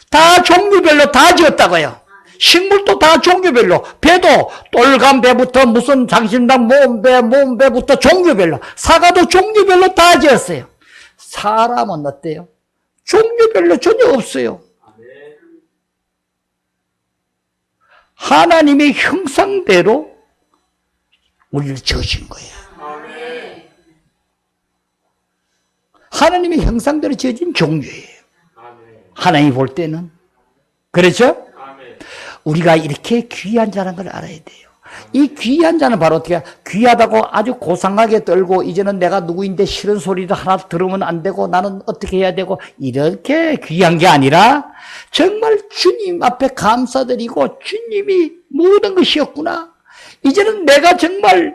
다 종류별로 다 지었다고요. 식물도 다 종류별로. 배도 똘간 배부터 무슨 장신당 모험배부터 종류별로. 사과도 종류별로 다 지었어요. 사람은 어때요? 종류별로 전혀 없어요. 하나님의 형상대로 우리를 지으신 거예요. 하나님의 형상대로 지어진 종류예요. 하나님이 볼 때는. 그렇죠? 우리가 이렇게 귀한 자라는 걸 알아야 돼요. 이 귀한 자는 바로 어떻게 귀하다고 아주 고상하게 떨고 이제는 내가 누구인데 싫은 소리도 하나 들으면 안 되고 나는 어떻게 해야 되고 이렇게 귀한 게 아니라 정말 주님 앞에 감사드리고 주님이 모든 것이었구나. 이제는 내가 정말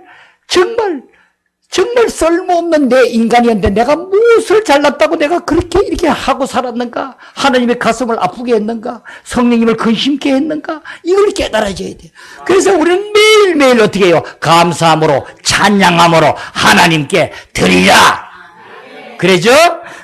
쓸모없는 내 인간이었는데 내가 무엇을 잘났다고 내가 그렇게 이렇게 하고 살았는가? 하나님의 가슴을 아프게 했는가? 성령님을 근심케 했는가? 이걸 깨달아져야 돼요. 그래서 우리는 매일매일 어떻게 해요? 감사함으로 찬양함으로 하나님께 드리라. 그러죠?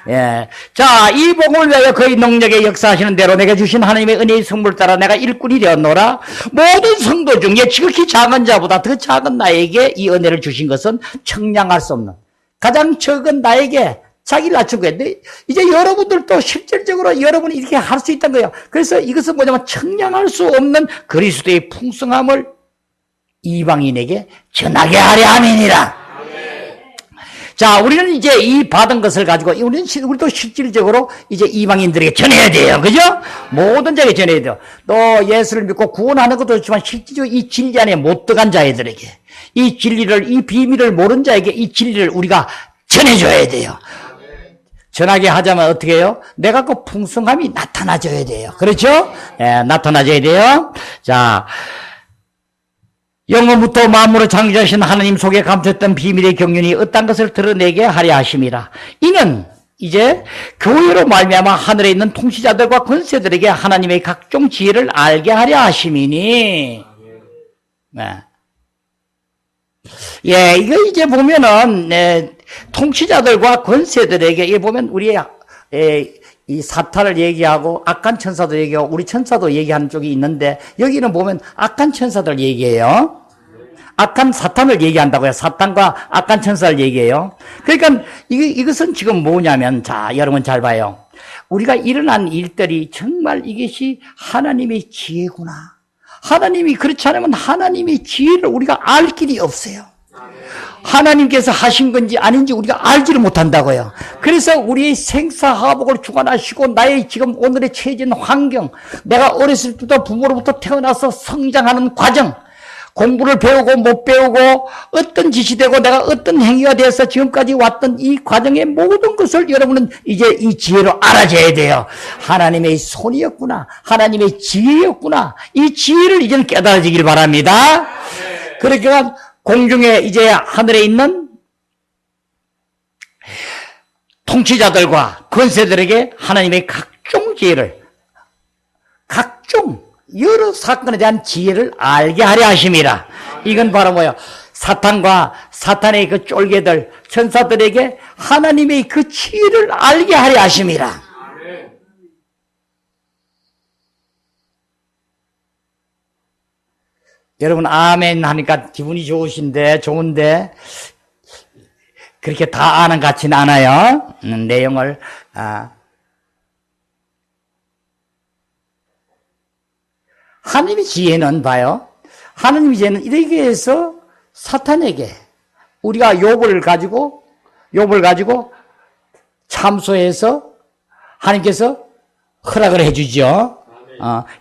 예. 자, 이 복음을 위하여 거의 능력에 역사하시는 대로 내가 주신 하나님의 은혜의 선물을 따라 내가 일꾼이 되었노라. 모든 성도 중에 지극히 작은 자보다 더 작은 나에게 이 은혜를 주신 것은 청량할 수 없는 가장 적은 나에게 자기를 낮춘 거예요. 이제 여러분들도 실질적으로 여러분이 이렇게 할 수 있다는 거예요. 그래서 이것은 뭐냐면 청량할 수 없는 그리스도의 풍성함을 이방인에게 전하게 하려 함이니라. 자, 우리는 이제 이 받은 것을 가지고 우리도 실질적으로 이제 이방인들에게 전해야 돼요. 그죠? 모든 자에게 전해야 돼요. 또 예수를 믿고 구원하는 것도 좋지만 실질적으로 이 진리 안에 못 들어간 자애들에게 이 진리를, 이 비밀을 모르는 자에게 이 진리를 우리가 전해줘야 돼요. 전하게 하자면 어떻게 해요? 내가 그 풍성함이 나타나줘야 돼요. 그렇죠? 예, 나타나줘야 돼요. 자, 영원부터 만물을 창조하신 하나님 속에 감췄던 비밀의 경륜이 어떤 것을 드러내게 하려 하심이라. 이는 이제 교회로 말미암아 하늘에 있는 통치자들과 권세들에게 하나님의 각종 지혜를 알게 하려 하심이니. 네. 예, 이거 이제 보면은 통치자들과 권세들에게 이 보면 우리의 이 사탄을 얘기하고 악한 천사도 얘기하고 우리 천사도 얘기하는 쪽이 있는데 여기는 보면 악한 천사들 얘기해요. 악한 사탄을 얘기한다고요. 사탄과 악한 천사를 얘기해요. 그러니까 이것은 지금 뭐냐면 자, 여러분 잘 봐요. 우리가 일어난 일들이 정말 이것이 하나님의 지혜구나. 하나님이 그렇지 않으면 하나님의 지혜를 우리가 알 길이 없어요. 하나님께서 하신 건지 아닌지 우리가 알지를 못한다고요. 그래서 우리의 생사화복을 주관하시고 나의 지금 오늘의 처해진 환경, 내가 어렸을 때부터 부모로부터 태어나서 성장하는 과정, 공부를 배우고 못 배우고 어떤 짓이 되고 내가 어떤 행위가 돼서 지금까지 왔던 이 과정의 모든 것을 여러분은 이제 이 지혜로 알아줘야 돼요. 하나님의 손이었구나. 하나님의 지혜였구나. 이 지혜를 이제는 깨달아지길 바랍니다. 그러니까 공중에 이제 하늘에 있는 통치자들과 권세들에게 하나님의 각종 지혜를, 각종 여러 사건에 대한 지혜를 알게 하려 하심이라. 이건 바로 뭐예요? 사탄과 사탄의 그 쫄개들, 천사들에게 하나님의 그 지혜를 알게 하려 하심이라. 여러분 아멘 하니까 기분이 좋은데 그렇게 다 아는 것 같지는 않아요. 내용을. 하나님의 지혜는 봐요. 하나님의 지혜는 이렇게 해서 사탄에게 우리가 욥을 가지고 참소해서 하나님께서 허락을 해주죠.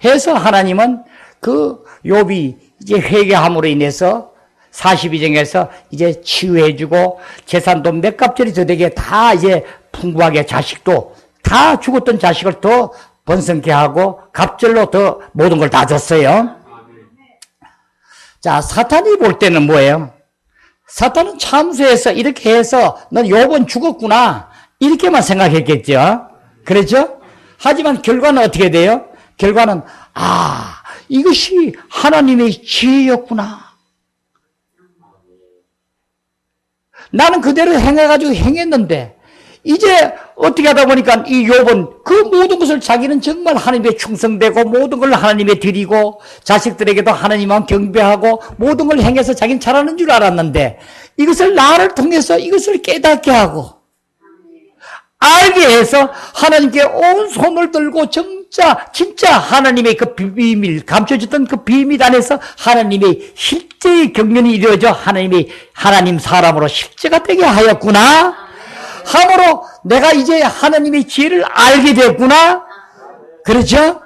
해서 하나님은 그 욥이 이제 회개함으로 인해서 42장에서 이제 치유해주고 재산도 몇 갑절이 더 되게 다 이제 풍부하게 자식도 다 죽었던 자식을 더 번성케 하고 갑절로 더 모든 걸 다 줬어요. 자, 사탄이 볼 때는 뭐예요? 사탄은 참수해서 이렇게 해서 넌 욥은 죽었구나 이렇게만 생각했겠죠. 그렇죠? 하지만 결과는 어떻게 돼요? 결과는 이것이 하나님의 지혜였구나. 나는 그대로 행했는데 이제 어떻게 하다 보니까 이 욥은 그 모든 것을 자기는 정말 하나님께 충성되고 모든 걸 하나님께 드리고 자식들에게도 하나님만 경배하고 모든 걸 행해서 자기는 잘하는 줄 알았는데 이것을 나를 통해서 이것을 깨닫게 하고 알게 해서 하나님께 온 손을 들고 진짜 하나님의 그 비밀, 감춰졌던 그 비밀 안에서 하나님의 실제의 경륜이 이루어져 하나님 사람으로 실제가 되게 하였구나. 함으로 내가 이제 하나님의 지혜를 알게 됐구나. 그렇죠?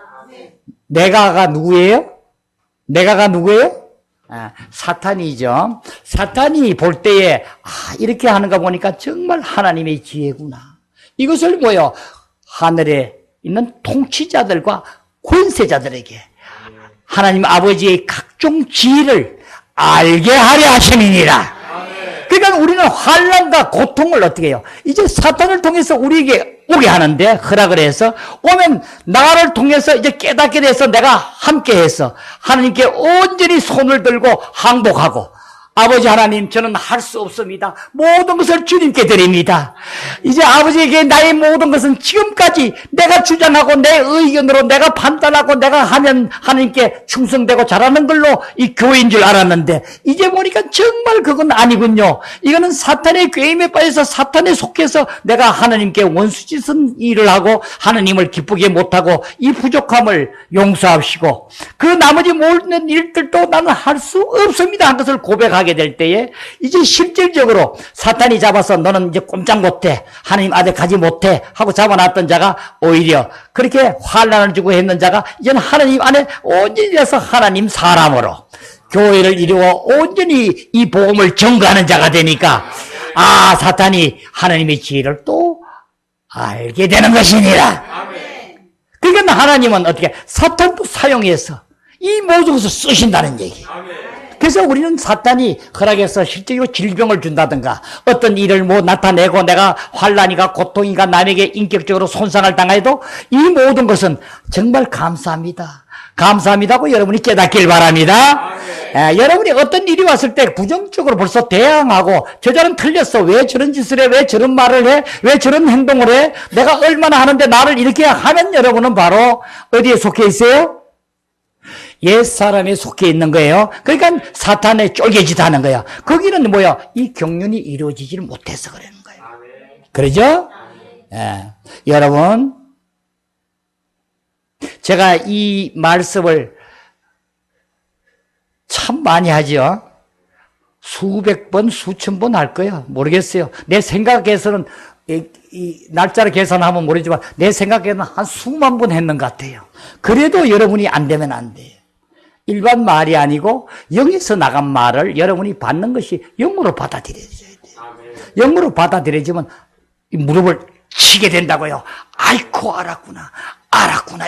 내가가 누구예요? 사탄이죠. 사탄이 볼 때에 이렇게 하는가 보니까 정말 하나님의 지혜구나. 이것을 뭐요? 하늘에 있는 통치자들과 권세자들에게 하나님 아버지의 각종 지혜를 알게 하려 하심이니라. 그러니까 우리는 환난과 고통을 어떻게 해요? 이제 사탄을 통해서 우리에게 오게 하는데 허락을 해서 오면 나를 통해서 이제 깨닫게 돼서 내가 함께 해서 하나님께 온전히 손을 들고 항복하고 아버지 하나님 저는 할 수 없습니다. 모든 것을 주님께 드립니다. 이제 아버지에게 나의 모든 것은 지금까지 내가 주장하고 내 의견으로 내가 판단하고 내가 하면 하나님께 충성되고 잘하는 걸로 이 교회인 줄 알았는데 이제 보니까 정말 그건 아니군요. 이거는 사탄의 꾀임에 빠져서 사탄에 속해서 내가 하나님께 원수짓은 일을 하고 하나님을 기쁘게 못하고 이 부족함을 용서하시고 그 나머지 모든 일들도 나는 할 수 없습니다 한 것을 고백하게 될 때에 이제 실질적으로 사탄이 잡아서 너는 이제 꼼짝 못해 하나님 아들 가지 못해 하고 잡아놨던 자가 오히려 그렇게 환난을 주고 했는 자가 이제는 하나님 안에 온전히 돼서 하나님 사람으로 교회를 이루어 온전히 이 복음을 전가하는 자가 되니까 사탄이 하나님의 지혜를 또 알게 되는 것이니라. 그러니까 하나님은 어떻게 사탄도 사용해서 이 모든 것을 쓰신다는 얘기. 그래서 우리는 사탄이 허락해서 실제로 질병을 준다든가 어떤 일을 나타내고 내가 환난이가 고통이가 남에게 인격적으로 손상을 당해도 이 모든 것은 정말 감사합니다고 여러분이 깨닫길 바랍니다. 여러분이 어떤 일이 왔을 때 부정적으로 벌써 대항하고 저 사람 틀렸어 왜 저런 짓을 해 왜 저런 말을 해 왜 저런 행동을 해 내가 얼마나 하는데 나를 이렇게 하면 여러분은 바로 어디에 속해 있어요? 옛사람에 속해 있는 거예요. 그러니까 사탄에 쫄개짓 하는 거야. 거기는 뭐야? 이 경륜이 이루어지지를 못해서 그러는 거예요. 그러죠? 여러분, 제가 이 말씀을 참 많이 하죠. 수백 번, 수천 번 할 거야. 모르겠어요. 내 생각에서는 이 날짜를 계산하면 모르지만 내 생각에는 한 수만 번 했는 것 같아요. 그래도 여러분이 안 되면 안 돼요. 일반 말이 아니고 영에서 나간 말을 여러분이 받는 것이 영으로 받아들여져야 돼요. 영으로 받아들여지면 무릎을 치게 된다고요. 아이고 알았구나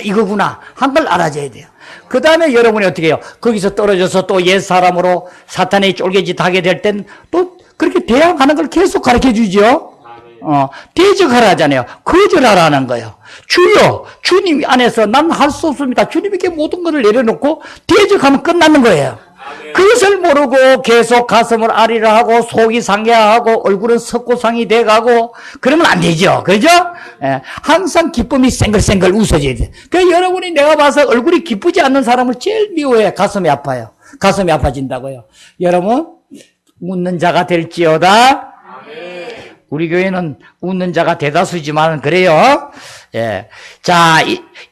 이거구나 한 걸 알아줘야 돼요. 그 다음에 여러분이 어떻게 해요? 거기서 떨어져서 또 옛사람으로 사탄의 쫄개짓 하게 될 땐 또 그렇게 대항하는 걸 계속 가르쳐 주죠. 대적하라 하잖아요. 거절하라는 거예요. 주여, 주님 안에서 난 할 수 없습니다. 주님에게 모든 것을 내려놓고 대적하면 끝나는 거예요. 그것을 모르고 계속 가슴을 아리라 하고 속이 상해하고 얼굴은 석고상이 돼가고 그러면 안 되죠. 그죠? 예, 항상 기쁨이 생글생글 웃어져야 돼. 그러니까 여러분이 내가 봐서 얼굴이 기쁘지 않는 사람을 제일 미워해. 가슴이 아파요. 가슴이 아파진다고요. 여러분, 웃는 자가 될지어다. 우리 교회는 웃는 자가 대다수지만 그래요. 예. 자,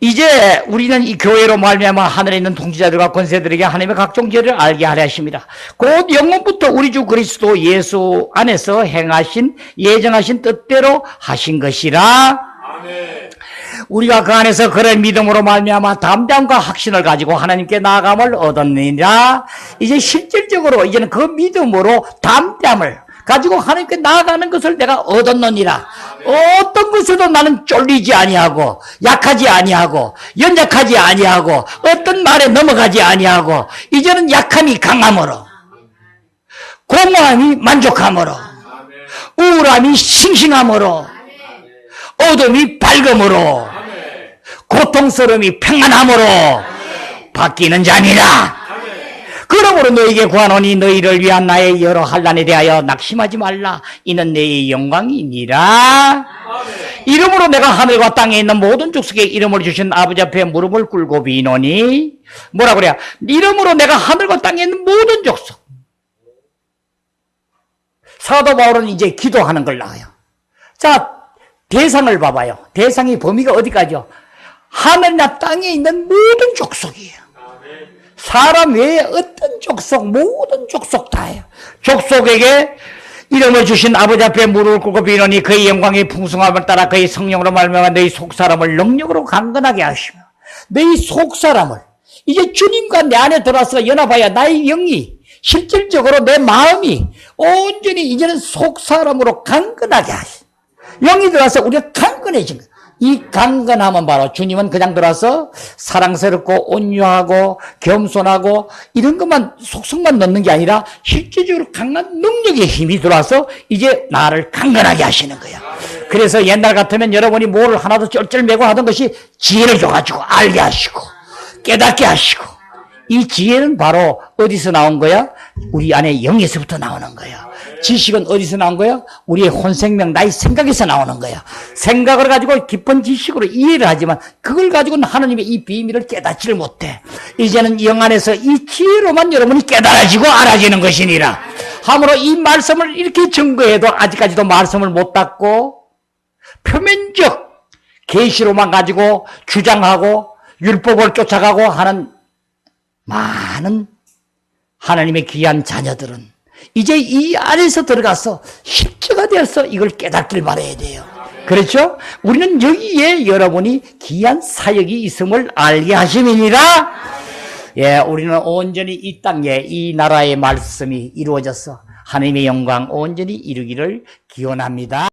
이제 우리는 이 교회로 말미암아 하늘에 있는 통치자들과 권세들에게 하나님의 각종 죄를 알게 하려 하십니다. 곧 영원부터 우리 주 그리스도 예수 안에서 행하신 예정하신 뜻대로 하신 것이라. 아멘. 우리가 그 안에서 그런 믿음으로 말미암아 담대함과 확신을 가지고 하나님께 나아감을 얻었느니라. 이제 실질적으로 이제는 그 믿음으로 담대함을 가지고 하나님께 나아가는 것을 내가 얻었느니라. 어떤 것에도 나는 쫄리지 아니하고 약하지 아니하고 연약하지 아니하고 어떤 말에 넘어가지 아니하고 이제는 약함이 강함으로 공허함이 만족함으로 우울함이 싱싱함으로 어둠이 밝음으로 고통스러움이 평안함으로 바뀌는 자니라. 그러므로 너에게 구하노니 너희를 위한 나의 여러 환난에 대하여 낙심하지 말라. 이는 내 영광이니라. 이름으로 내가 하늘과 땅에 있는 모든 족속에 이름을 주신 아버지 앞에 무릎을 꿇고 비노니 뭐라 그래요? 이름으로 내가 하늘과 땅에 있는 모든 족속. 사도 바울은 이제 기도하는 걸 나와요. 자, 대상을 봐봐요. 대상의 범위가 어디까지요? 하늘이나 땅에 있는 모든 족속이에요. 사람 외에 어떤 족속, 모든 족속 다예요. 족속에게 이름을 주신 아버지 앞에 무릎을 꿇고 비노니 그의 영광의 풍성함을 따라 그의 성령으로 말미암아 너희 속사람을 능력으로 강건하게 하시며 너희 속사람을 이제 주님과 내 안에 들어와서 연합하여 나의 영이 실질적으로 내 마음이 온전히 이제는 속사람으로 강건하게 하시며 영이 들어와서 우리가 강건해진 거예요. 이 강건함은 바로 주님은 그냥 들어와서 사랑스럽고 온유하고 겸손하고 이런 것만 속성만 넣는 게 아니라 실질적으로 강한 능력의 힘이 들어와서 이제 나를 강건하게 하시는 거야. 그래서 옛날 같으면 여러분이 뭐를 하나도 쩔쩔매고 하던 것이 지혜를 줘가지고 알게 하시고 깨닫게 하시고 이 지혜는 바로 어디서 나온 거야? 우리 안에 영에서부터 나오는 거야. 지식은 어디서 나온 거야? 우리의 혼생명, 나의 생각에서 나오는 거야. 생각을 가지고 깊은 지식으로 이해를 하지만 그걸 가지고는 하나님의 이 비밀을 깨닫지를 못해. 이제는 영 안에서 이 지혜로만 여러분이 깨달아지고 알아지는 것이니라. 함으로 이 말씀을 이렇게 증거해도 아직까지도 말씀을 못 닫고 표면적 계시로만 가지고 주장하고 율법을 쫓아가고 하는 많은 하나님의 귀한 자녀들은 이제 이 안에서 들어가서 십자가 되어서 이걸 깨닫길 바라야 돼요. 그렇죠? 우리는 여기에 여러분이 귀한 사역이 있음을 알게 하심이니라. 예, 우리는 온전히 이 땅에 이 나라의 말씀이 이루어져서 하나님의 영광 온전히 이루기를 기원합니다.